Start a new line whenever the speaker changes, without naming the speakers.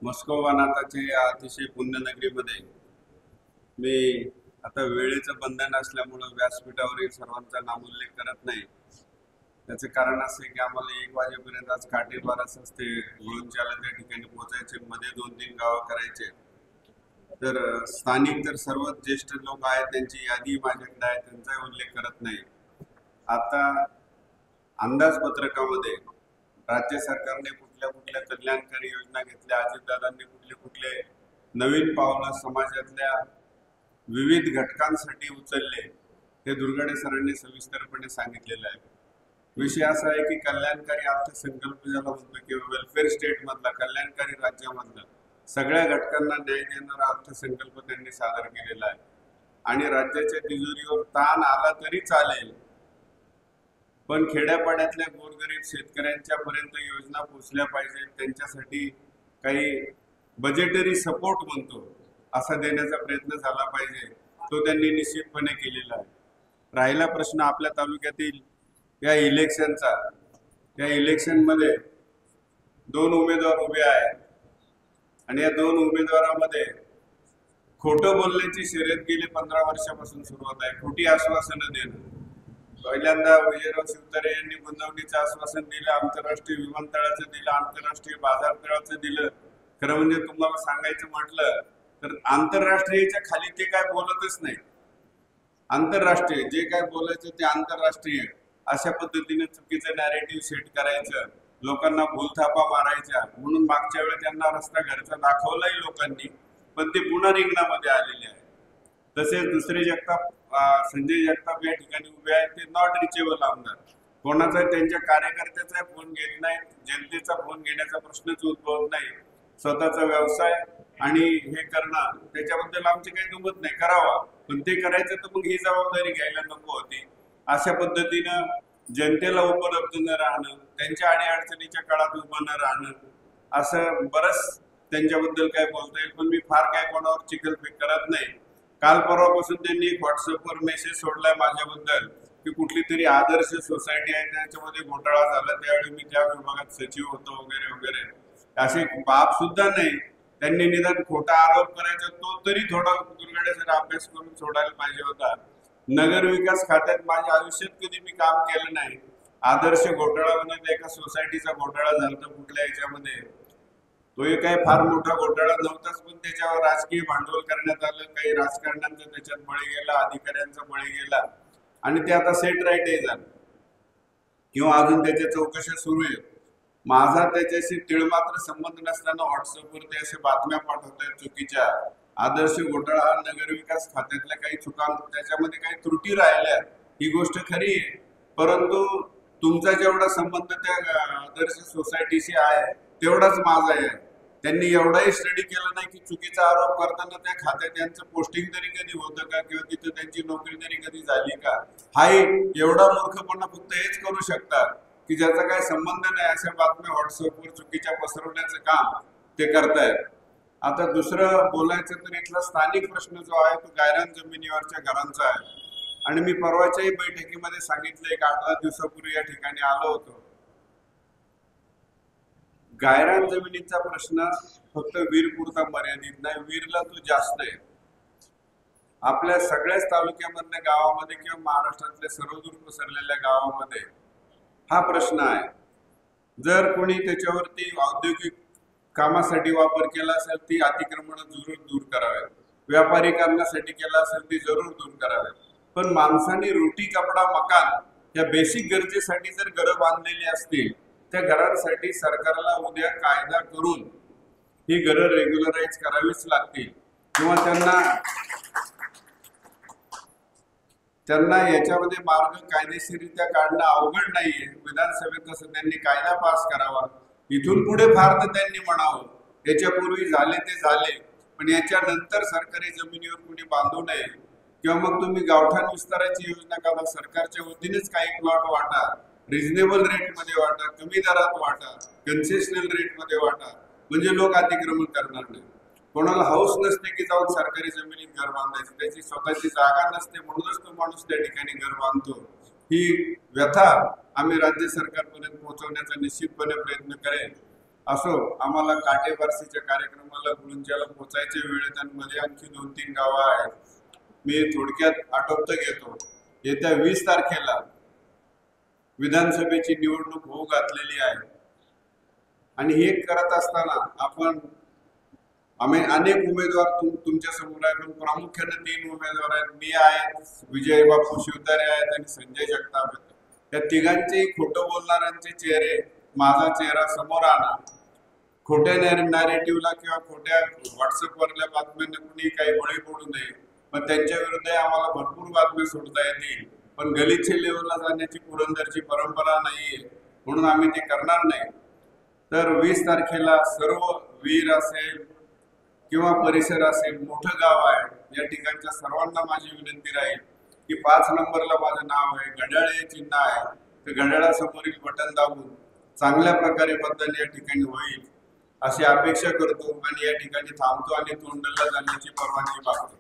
मस्को वानाताच्या या अतिशय पुण्यनगरीमध्ये मी आता वेळेचं बंधन असल्यामुळं व्यासपीठावरील सर्वांचा नामोल्लेख करत नाही. त्याचे कारण असे की आम्हाला 1 वाजेपर्यंत आज काटेबारच असते, गुळूंच्याला त्या ठिकाणी पोहोचायचे, मध्ये 2-3 गावं करायचे. तर स्थानिक तर सर्वच ज्येष्ठ लोक आहेत, त्यांची यादी माझ्याकडे आहे, त्यांचाही उल्लेख करत नाही. आता अंदाजपत्रकामध्ये राज्य सरकारने कुठल्या कुठल्या कल्याणकारी योजना घेतल्या, अजितदादांनी कुठले कुठले नवीन पावलं समाजातल्या विविध घटकांसाठी उचलले, हे दुर्गाडे सरांनी सविस्तरपणे सांगितलेलं आहे. विषय असा आहे की कल्याणकारी अर्थसंकल्प ज्याला म्हणतो किंवा वेलफेअर स्टेट मधला, कल्याणकारी राज्यामधला सगळ्या घटकांना न्याय देणारा अर्थसंकल्प त्यांनी सादर केलेला आहे. आणि राज्याच्या तिजोरीवर ताण आला तरी चालेल, पण खेड्यापाड्यातल्या गोरगरीब शेतकऱ्यांच्या पर्यंत योजना पोहोचल्या पाहिजे, त्यांच्यासाठी काही बजेटरी सपोर्ट म्हणतो असा देण्याचा प्रयत्न झाला पाहिजे, तो त्यांनी निश्चितपणे केलेला आहे. राहिला प्रश्न आपल्या तालुक्यातील या इलेक्शनचा, त्या इलेक्शनमध्ये 2 उमेदवार उभे आहेत आणि या 2 उमेदवारांमध्ये खोटं बोलण्याची शर्यत गेली 15 वर्षापासून सुरू होत आहे. खोटी आश्वासनं देणं. पहिल्यांदा विजयराव शिवतारे यांनी गुंतवणुकीचं आश्वासन दिलं, आंतरराष्ट्रीय विमानतळाचं दिलं, आंतरराष्ट्रीय बाजारतळाचं दिलं. खरं म्हणजे तुम्हाला सांगायचं म्हटलं तर आंतरराष्ट्रीयच्या खाली ते काय बोलतच नाही. आंतरराष्ट्रीय जे काय बोलायचं ते आंतरराष्ट्रीय अशा पद्धतीने चुकीचं नॅरेटिव्ह सेट करायचं, लोकांना भूलथापा मारायच्या. म्हणून मागच्या वेळी त्यांना रस्ता घरचा दाखवलाही लोकांनी, पण ते पुन्हा रिंगणामध्ये आलेले आहे. तसेच दुसरे जगताप, संजय जगताप या ठिकाणी उभे आहेत, ते नॉट रिचेबल आमदार. कोणाचा त्यांच्या कार्यकर्त्याचा फोन घेत नाही, जनतेचा फोन घेण्याचा प्रश्नच उद्भवत नाही. स्वतःचा व्यवसाय आणि हे करणं, त्याच्याबद्दल आमची काही दुमत नाही, करावा, पण ते करायचं तर मग ही जबाबदारी घ्यायला नको होती. अशा पद्धतीनं जनतेला उपलब्ध न राहणं, त्यांच्या अडीअडचणीच्या काळात उभं न राहणं, असं बरंच त्यांच्याबद्दल काय बोलता येईल. पण मी फार काय कोणावर चिखलफेक करत नाही. काल परवापासून त्यांनी व्हॉट्सअपवर मेसेज सोडलाय माझ्याबद्दल की कुठली तरी आदर्श सोसायटी आहे, त्याच्यामध्ये घोटाळा झाला, त्यावेळी मी त्या विभागात सचिव होतो वगैरे वगैरे. असे बाप सुद्धा नाही. त्यांनी निदान खोटा आरोप करायचा तो तरी थोडा दुर्गाडे सर अभ्यास करून सोडायला पाहिजे होता. नगर विकास खात्यात माझ्या आयुष्यात कधी मी काम केलं नाही. आदर्श घोटाळा म्हणजे एका सोसायटीचा घोटाळा झाला कुठल्या याच्यामध्ये, तो काही फार मोठा घोटाळा नव्हताच, पण त्याच्यावर राजकीय भांडवल करण्यात आलं, काही राजकारण्यांचा त्याच्यात बळी गेला, अधिकाऱ्यांचा बळी गेला आणि ते आता सेट राईट झालं किंवा अजून त्याच्या चौकशा सुरू आहेत. माझा त्याच्याशी तिळमात्र संबंध नसताना व्हॉट्सअपवर ते अशा बातम्या पाठवत आहेत चुकीच्या. आदर्श घोटाळा हा नगरविकास खात्यातल्या काही चुका, त्याच्यामध्ये काही त्रुटी राहिल्या, ही गोष्ट खरी आहे, परंतु तुमचा जेवढा संबंध त्या आदर्श सोसायटीशी आहे तेवढाच माझा आहे. त्यांनी एवढाही स्टडी केला नाही की चुकीचा आरोप करताना त्या खात्यात त्यांचं पोस्टिंग तरी कधी होतं का, किंवा तिथं त्यांची नोकरी तरी कधी झाली का. हाही एवढा मूर्खपणा फक्त हेच करू शकतात की ज्याचा काही संबंध नाही अशा बातम्या व्हॉट्सअपवर चुकीच्या पसरवण्याचं काम ते करतायत. आता दुसरं बोलायचं तर इथला स्थानिक प्रश्न जो आहे तो गायरान जमिनीवरच्या घरांचा आहे. आणि मी परवाच्याही बैठकीमध्ये सांगितलं, एक 8-10 दिवसापूर्वी या ठिकाणी आलो होतो. गायरान जमिनीचा प्रश्न फक्त वीरपुरता मर्यादित नाही, वीरला तो जास्त आहे. आपल्या सगळ्याच तालुक्यामधल्या गावामध्ये किंवा महाराष्ट्रातल्या सर्वदूर पसरलेल्या गावामध्ये हा प्रश्न आहे. जर कोणी त्याच्यावरती औद्योगिक कामासाठी वापर केला असेल ती अतिक्रमण जरूर दूर करावेत, व्यापारी कारणासाठी केला असेल ती जरूर दूर करावेत. पण माणसाने रोटी कपडा मकान या बेसिक गरजेसाठी जर घरं बांधलेली असतील, त्या घरांसाठी सरकारला उद्या कायदा करून ही घरं रेग्युलराइज करावीच लागतील किंवा त्यांना याच्यामध्ये मार्ग कायदेशीररित्या काढणं अवघड नाहीये. विधानसभेत तसं त्यांनी कायदा पास करावा. इथून पुढे फार तर त्यांनी म्हणावं, याच्यापूर्वी झाले ते झाले, पण याच्यानंतर सरकारी जमिनीवर कुणी बांधू नये. किंवा मग तुम्ही गावठाण विस्ताराची योजना करा, सरकारच्या वतीनेच काही प्लॉट वाटा, रिजनेबल रेटमध्ये वाटा, कमी दरात वाटा, कन्सेशनल रेटमध्ये वाटा, म्हणजे लोक अतिक्रमण करणार नाही. कोणाला हौस नसते की जाऊन सरकारी जमिनीत घर बांधायचं, त्याची स्वतःची जागा नसते, म्हणूनच तो माणूस त्या ठिकाणी घर बांधतो. ही व्यथा आम्ही राज्य सरकारपर्यंत पोहोचवण्याचा निश्चितपणे प्रयत्न करेन. असो, आम्हाला काटेबारसीच्या कार्यक्रमाला गुंजाला पोचायचे वेळेत आणि मध्ये आणखी 2-3 गावं आहेत. मी थोडक्यात आटोपत घेतो. येत्या 20 तारखेला विधानसभेची निवडणूक होऊ घातलेली आहे आणि हे करत असताना आम्ही अनेक उमेदवार तुमच्या समोर आहेत, पण प्रामुख्याने 3 उमेदवार आहेत. मी आहे, विजय बापू शिवतारे आहेत आणि संजय जगताप आहेत. त्या तिघांचे खोटं बोलणाऱ्यांचे चेहरे, माझा चेहरा समोर आणा. खोट्या नॅरेटिव्हला किंवा खोट्या व्हॉट्सअपवरल्या बातम्यांना कुणी काही बळी पडू नये. पण त्यांच्या विरुद्ध आम्हाला भरपूर बातम्या सोडता येतील, पण गलिच्छ लेवलला जाण्याची पुरंदरची परंपरा नाहीये, म्हणून आम्ही ते करणार नाही. तर 20 तारखेला सर्व वीर असेल किंवा परिसर असेल, मोठं गाव आहे, या ठिकाणच्या सर्वांना माझी विनंती राहील की 5 नंबरला माझं नाव आहे, घड्याळ हे चिन्ह आहे, तर घड्याळासमोरील बटन दाबून चांगल्या प्रकारे मतदान या ठिकाणी होईल अशी अपेक्षा करतो आणि या ठिकाणी थांबतो आणि तोंडला जाण्याची परवानगी मागतो.